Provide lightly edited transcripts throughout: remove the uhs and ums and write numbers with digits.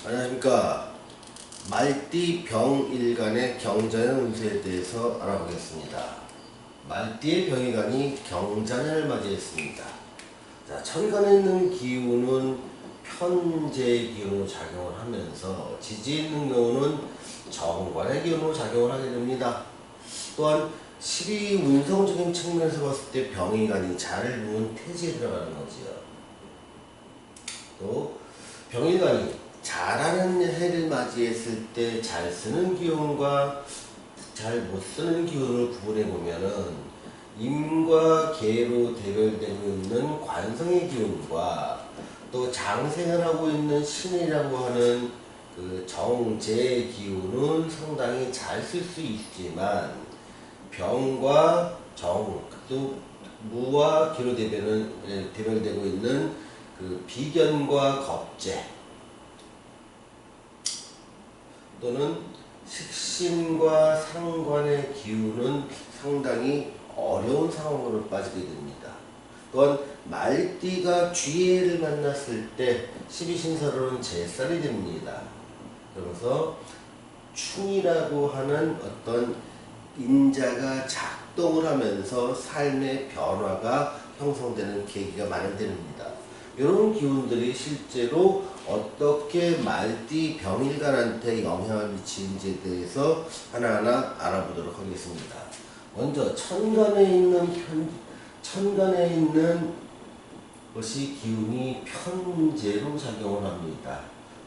안녕하십니까. 말띠 병일간의 경자년 운세에 대해서 알아보겠습니다. 말띠의 병일간이 경자년을 맞이했습니다. 자, 천간에 있는 기운은 편재의 기운으로 작용을 하면서 지지에 있는 경우는 정관의 기운으로 작용을 하게 됩니다. 또한 12 운성적인 측면에서 봤을 때 병일간이 잘 부은 태지에 들어가는 거지요. 또 병일간이 잘하는 해를 맞이했을 때 잘 쓰는 기운과 잘 못 쓰는 기운을 구분해 보면은 임과 계로 대별되고 있는 관성의 기운과 또 장생을 하고 있는 신이라고 하는 그 정제의 기운은 상당히 잘 쓸 수 있지만 병과 정, 또 무와 기로 대별되고 있는 그 비견과 겁재 또는 식신과 상관의 기운은 상당히 어려운 상황으로 빠지게 됩니다. 또한 말띠가 쥐해를 만났을 때 12신사로는 제살이 됩니다. 그러면서 충이라고 하는 어떤 인자가 작동을 하면서 삶의 변화가 형성되는 계기가 마련됩니다. 이런 기운들이 실제로 어떻게 말띠 병일간한테 영향을 미치는지에 대해서 하나하나 알아보도록 하겠습니다. 먼저 천간에 있는 것이 기운이 편재로 작용을 합니다.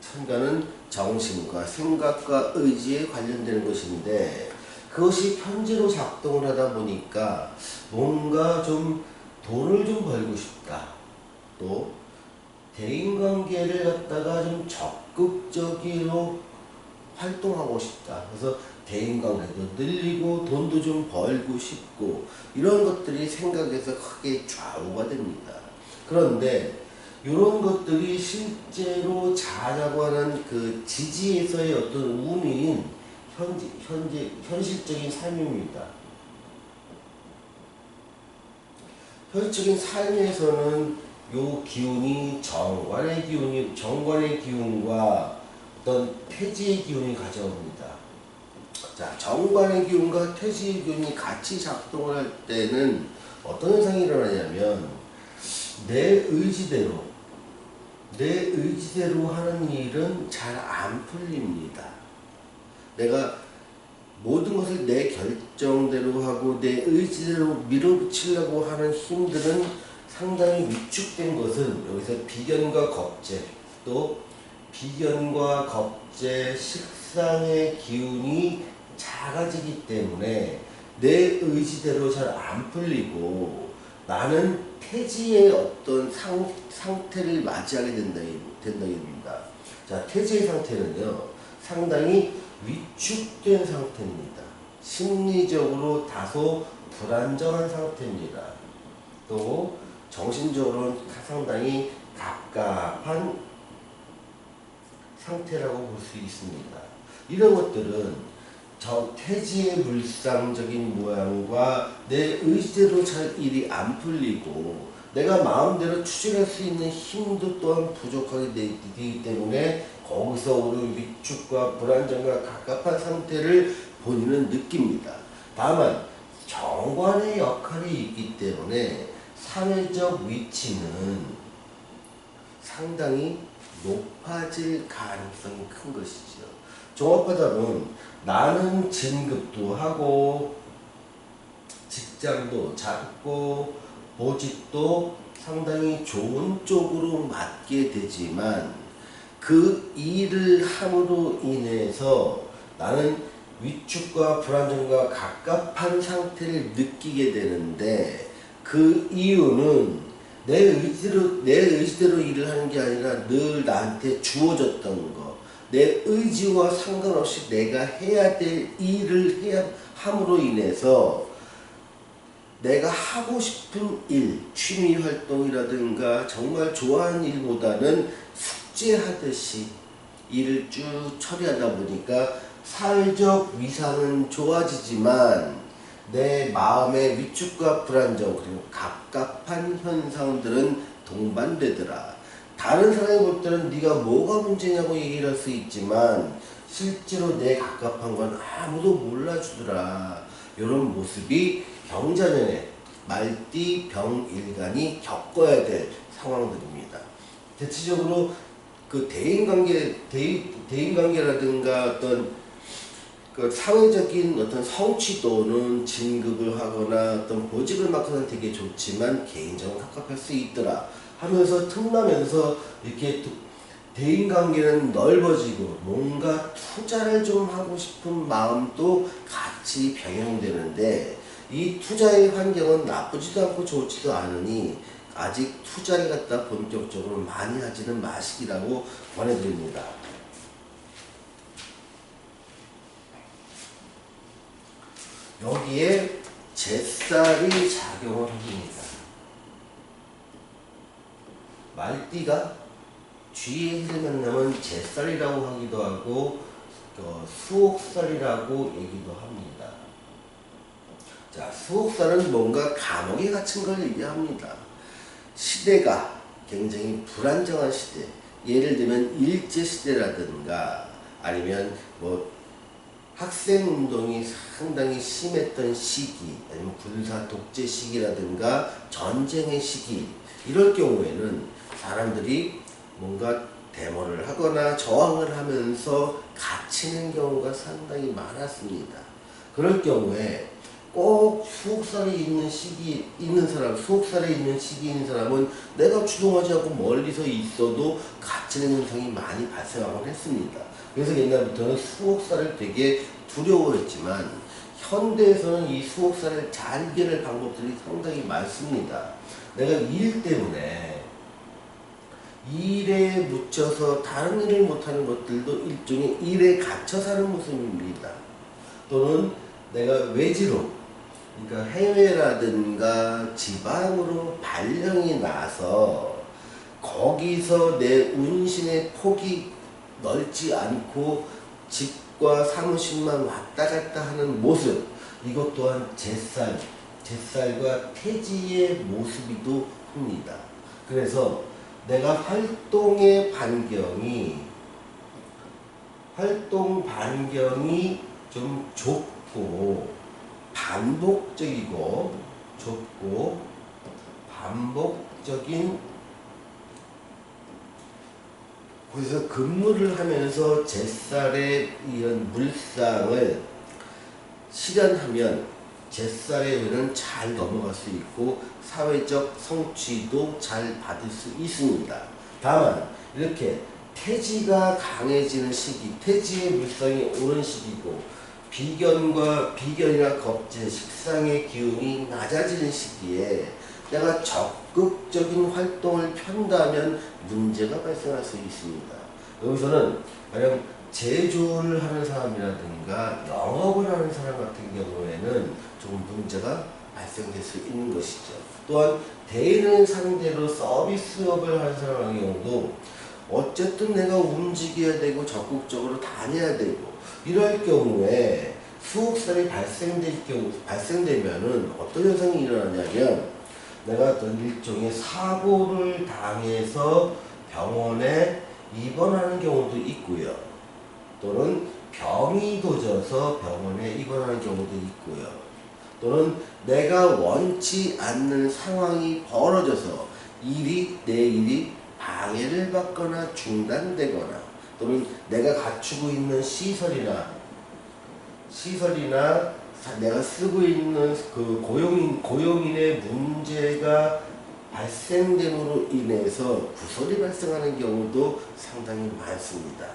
천간은 정신과 생각과 의지에 관련되는 것인데 그것이 편재로 작동을 하다 보니까 뭔가 좀 돈을 좀 벌고 싶다. 또 대인관계를 갖다가 좀 적극적으로 활동하고 싶다. 그래서 대인관계도 늘리고 돈도 좀 벌고 싶고 이런 것들이 생각에서 크게 좌우가 됩니다. 그런데 이런 것들이 실제로 자라고 하는 그 지지에서의 어떤 운인 현실적인 삶입니다. 현실적인 삶에서는 요 기운이 정관의 기운과 어떤 태지의 기운이 가져옵니다. 자, 정관의 기운과 태지의 기운이 같이 작동을 할 때는 어떤 현상이 일어나냐면 내 의지대로 하는 일은 잘 안 풀립니다. 내가 모든 것을 내 결정대로 하고 내 의지대로 밀어붙이려고 하는 힘들은 상당히 위축된 것은 여기서 비견과 겁재, 또 비견과 겁재, 식상의 기운이 작아지기 때문에 내 의지대로 잘 안 풀리고 나는 태지의 어떤 상태를 맞이하게 된다입니다. 자, 태지의 상태는요, 상당히 위축된 상태입니다. 심리적으로 다소 불안정한 상태입니다. 또 정신적으로는 상당히 갑갑한 상태라고 볼 수 있습니다. 이런 것들은 태지의 물상적인 모양과 내 의지대로 잘 일이 안 풀리고 내가 마음대로 추진할 수 있는 힘도 또한 부족하게 되기 때문에 거기서 오는 위축과 불안정과 갑갑한 상태를 본인은 느낍니다. 다만 정관의 역할이 있기 때문에 사회적 위치는 상당히 높아질 가능성이 큰 것이죠. 종합하자면 나는 진급도 하고 직장도 잡고 보직도 상당히 좋은 쪽으로 맡게 되지만 그 일을 함으로 인해서 나는 위축과 불안정과 갑갑한 상태를 느끼게 되는데 그 이유는 내 의지대로 일을 하는 게 아니라 늘 나한테 주어졌던 거, 내 의지와 상관없이 내가 해야 될 일을 함으로 인해서 내가 하고 싶은 일, 취미 활동이라든가 정말 좋아하는 일보다는 숙제하듯이 일을 쭉 처리하다 보니까 사회적 위상은 좋아지지만 내 마음의 위축과 불안정 그리고 갑갑한 현상들은 동반되더라. 다른 사람이 볼 때는 네가 뭐가 문제냐고 얘기를 할 수 있지만 실제로 내 갑갑한 건 아무도 몰라주더라. 이런 모습이 경자년에 말띠 병일간이 겪어야 될 상황들입니다. 대체적으로 그 대인관계라든가 어떤 그 사회적인 어떤 성취도는 진급을 하거나 어떤 보직을 맡거나 되게 좋지만 개인적으로 갑갑할 수 있더라 하면서 틈나면서 이렇게 대인관계는 넓어지고 뭔가 투자를 좀 하고 싶은 마음도 같이 병행되는데 이 투자의 환경은 나쁘지도 않고 좋지도 않으니 아직 투자를 갖다 본격적으로 많이 하지는 마시기라고 권해드립니다. 여기에 제살이 작용을 합니다. 말띠가 쥐의 해를 만나면 제살이라고 하기도 하고 수옥살이라고 얘기도 합니다. 자, 수옥살은 뭔가 감옥에 갇힌 걸 얘기합니다. 시대가 굉장히 불안정한 시대, 예를 들면 일제시대라든가 아니면 뭐 학생운동이 상당히 심했던 시기, 아니면 군사 독재 시기라든가 전쟁의 시기, 이럴 경우에는 사람들이 뭔가 데모를 하거나 저항을 하면서 갇히는 경우가 상당히 많았습니다. 그럴 경우에 꼭 수옥살이 있는 시기 있는 사람, 수옥살에 있는 시기인 사람은 내가 주동하지 않고 멀리서 있어도 갇히는 현상이 많이 발생하곤 했습니다. 그래서 옛날부터는 수옥살을 되게 두려워했지만 현대에서는 이 수옥살을 잘 이겨낼 방법들이 상당히 많습니다. 내가 일 때문에 일에 묻혀서 다른 일을 못하는 것들도 일종의 일에 갇혀 사는 모습입니다. 또는 내가 외지로, 그러니까 해외라든가 지방으로 발령이 나서 거기서 내 운신의 폭이 넓지 않고 집과 사무실만 왔다 갔다 하는 모습, 이것 또한 제살과 태지의 모습이기도 합니다. 그래서 내가 활동 반경이 좀 좁고 반복적인 그래서 근무를 하면서 제살의 이런 물상을 실현하면 제살의 운은 잘 넘어갈 수 있고 사회적 성취도 잘 받을 수 있습니다. 다만 이렇게 태지가 강해지는 시기, 태지의 물상이 오는 시기고 비견이나 겁재, 식상의 기운이 낮아지는 시기에 내가 적극적인 활동을 편다면 문제가 발생할 수 있습니다. 여기서는 만약 제조를 하는 사람이라든가 영업을 하는 사람 같은 경우에는 좀 문제가 발생될 수 있는 것이죠. 또한 대인을 상대로 서비스업을 하는 사람 같은 경우도 어쨌든 내가 움직여야 되고 적극적으로 다녀야 되고 이럴 경우에 수옥살이 발생되면은 어떤 현상이 일어나냐면 내가 어떤 일종의 사고를 당해서 병원에 입원하는 경우도 있고요. 또는 병이 도져서 병원에 입원하는 경우도 있고요. 또는 내가 원치 않는 상황이 벌어져서 내 일이 방해를 받거나 중단되거나 또는 내가 갖추고 있는 시설이나 내가 쓰고 있는 그 고용인의 문제가 발생됨으로 인해서 구설이 발생하는 경우도 상당히 많습니다.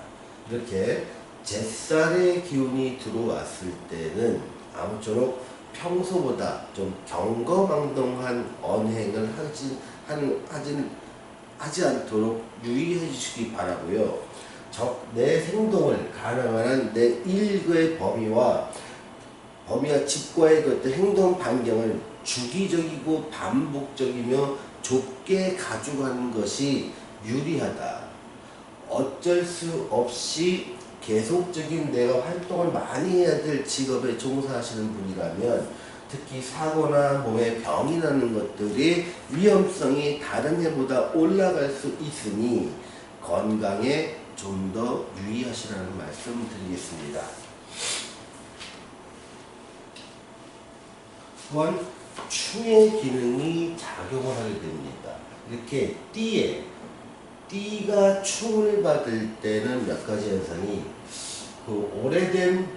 이렇게 제살의 기운이 들어왔을 때는 아무쪼록 평소보다 좀 경거망동한 언행을 하지 않도록 유의해 주시기 바라고요. 내 행동을 가능한 한 내 일의 범위와 집과의 그 행동 반경을 주기적이고 반복적이며 좁게 가져가는 것이 유리하다. 어쩔 수 없이 계속적인 내가 활동을 많이 해야 될 직업에 종사하시는 분이라면 특히 사고나 몸에 병이 나는 것들이 위험성이 다른 해보다 올라갈 수 있으니 건강에 좀 더 유의하시라는 말씀 드리겠습니다. 또한 충의 기능이 작용을 하게 됩니다. 이렇게 띠가 충을 받을 때는 몇 가지 현상이, 그 오래된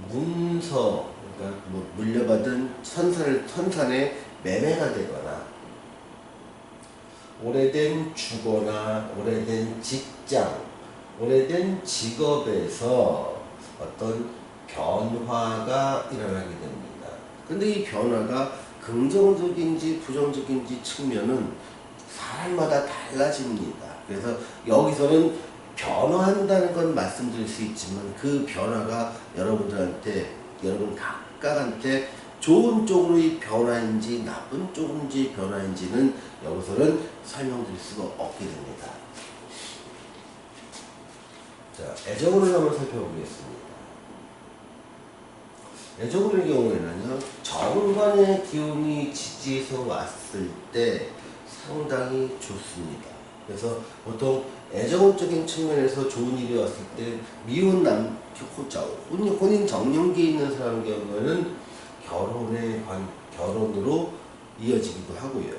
문서, 그러니까 뭐 물려받은 선산의 매매가 되거나, 오래된 주거나 오래된 직장, 오래된 직업에서 어떤 변화가 일어나게 됩니다. 근데 이 변화가 긍정적인지 부정적인지 측면은 사람마다 달라집니다. 그래서 여기서는 변화한다는 건 말씀드릴 수 있지만 그 변화가 여러분들한테, 여러분 각각한테 좋은 쪽으로의 변화인지 나쁜 쪽인지 변화인지는 여기서는 설명드릴 수가 없게 됩니다. 자, 애정운을 한번 살펴보겠습니다. 애정운의 경우에는요, 정관의 기운이 지지해서 왔을 때 상당히 좋습니다. 그래서 보통 애정운적인 측면에서 좋은 일이 왔을 때 미혼 혼인 정년기에 있는 사람 경우에는 결혼으로 이어지기도 하고요.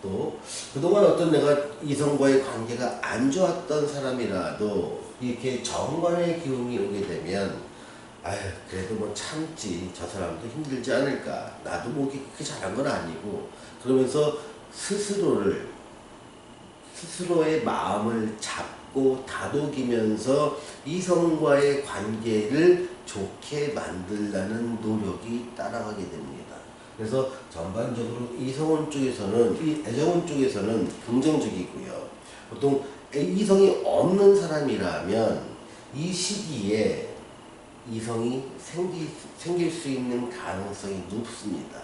또 그동안 어떤 내가 이성과의 관계가 안 좋았던 사람이라도 이렇게 정관의 기운이 오게 되면, 아유 그래도 뭐 참지, 저 사람도 힘들지 않을까, 나도 뭐 그렇게 잘한 건 아니고, 그러면서 스스로의 마음을 잡고 다독이면서 이성과의 관계를 좋게 만들려는 노력이 따라가게 됩니다. 그래서 전반적으로 이성운 쪽에서는, 이 애정운 쪽에서는 긍정적이고요. 보통 이성이 없는 사람이라면 이 시기에 이성이 생길 수 있는 가능성이 높습니다.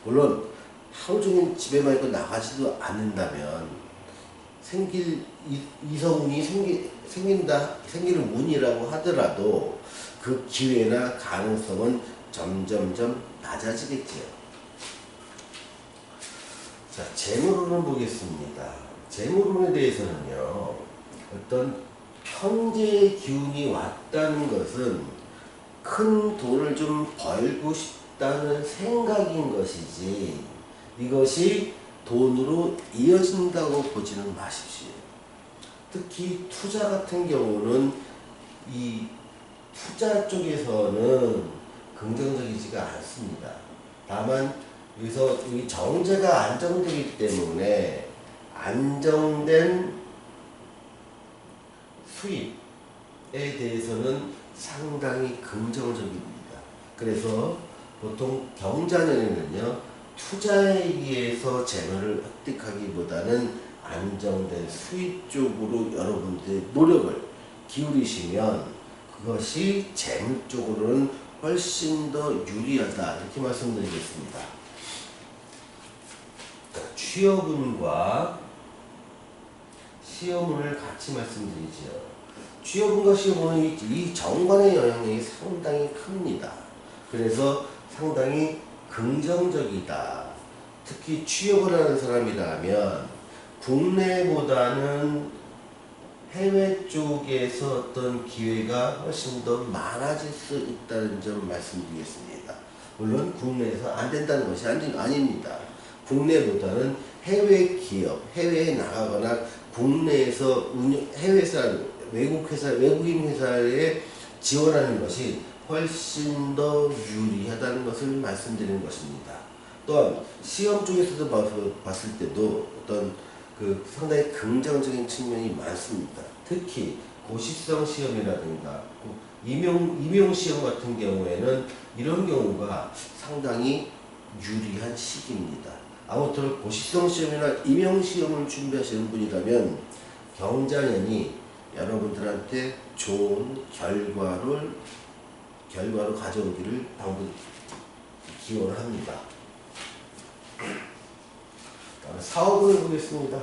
물론 하루 종일 집에만 있고 나가지도 않는다면 이성운이 생기는 운이라고 하더라도 그 기회나 가능성은 점점점 낮아지겠지요. 자, 재물운을 보겠습니다. 재물운에 대해서는요, 어떤 편재의 기운이 왔다는 것은 큰 돈을 좀 벌고 싶다는 생각인 것이지, 이것이 돈으로 이어진다고 보지는 마십시오. 특히 투자 같은 경우는 이 투자 쪽에서는 긍정적이지가 않습니다. 다만 여기서 이 정제가 안정되기 때문에 안정된 수입에 대해서는 상당히 긍정적입니다. 그래서 보통 경자년에는요, 투자에 의해서 재물을 획득하기보다는 안정된 수입 쪽으로 여러분들의 노력을 기울이시면 그것이 재물 쪽으로는 훨씬 더 유리하다, 이렇게 말씀드리겠습니다. 취업운과 시험운을 같이 말씀드리죠. 취업운과 시험운은 이 정관의 영향력이 상당히 큽니다. 그래서 상당히 긍정적이다. 특히 취업을 하는 사람이라면 국내보다는 해외 쪽에서 어떤 기회가 훨씬 더 많아질 수 있다는 점 말씀드리겠습니다. 물론 국내에서 안 된다는 것이 아닙니다. 국내보다는 해외 기업, 해외에 나가거나 국내에서 외국인 회사에 지원하는 것이 훨씬 더 유리하다는 것을 말씀드리는 것입니다. 또한 시험 쪽에서도 봤을 때도 어떤 상당히 긍정적인 측면이 많습니다. 특히 고시성 시험이라든가 임용 시험 같은 경우에는 이런 경우가 상당히 유리한 시기입니다. 아무쪼록 고시성 시험이나 임용 시험을 준비하시는 분이라면 경자년이 여러분들한테 좋은 결과로 가져오기를 기원을 합니다. 사업운을 보겠습니다.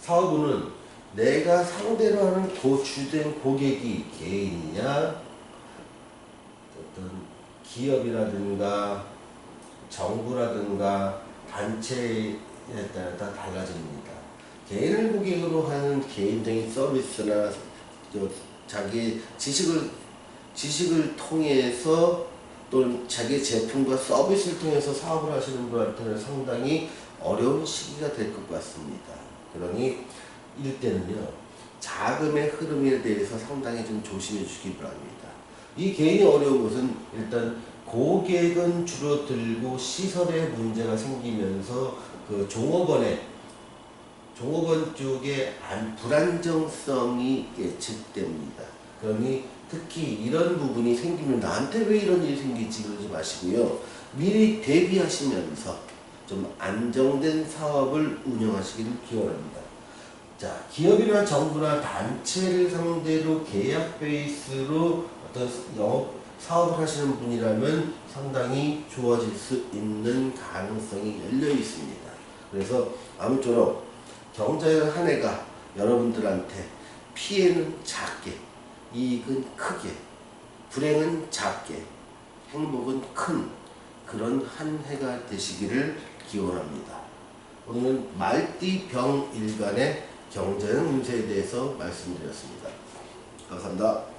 사업운은 내가 상대로 하는 주된 고객이 개인이냐, 어떤 기업이라든가 정부라든가 단체에 따라 다 달라집니다. 개인을 고객으로 하는 개인적인 서비스나 자기 지식을 통해서 또는 자기 제품과 서비스를 통해서 사업을 하시는 분한테는 상당히 어려운 시기가 될 것 같습니다. 그러니 이럴 때는요, 자금의 흐름에 대해서 상당히 좀 조심해 주시기 바랍니다. 이 개인이 어려운 것은 일단 고객은 줄어들고 시설에 문제가 생기면서 그 종업원 쪽에 불안정성이 예측됩니다. 그러니 특히 이런 부분이 생기면 나한테 왜 이런 일이 생기지 그러지 마시고요. 미리 대비하시면서 좀 안정된 사업을 운영하시기를 기원합니다. 자, 기업이나 정부나 단체를 상대로 계약 베이스로 어떤 사업을 하시는 분이라면 상당히 좋아질 수 있는 가능성이 열려 있습니다. 그래서 아무쪼록 경자년 한 해가 여러분들한테 피해는 작게, 이익은 크게, 불행은 작게, 행복은 큰 그런 한 해가 되시기를 기원합니다. 오늘은 말띠 병일간의 경자년 운세에 대해서 말씀드렸습니다. 감사합니다.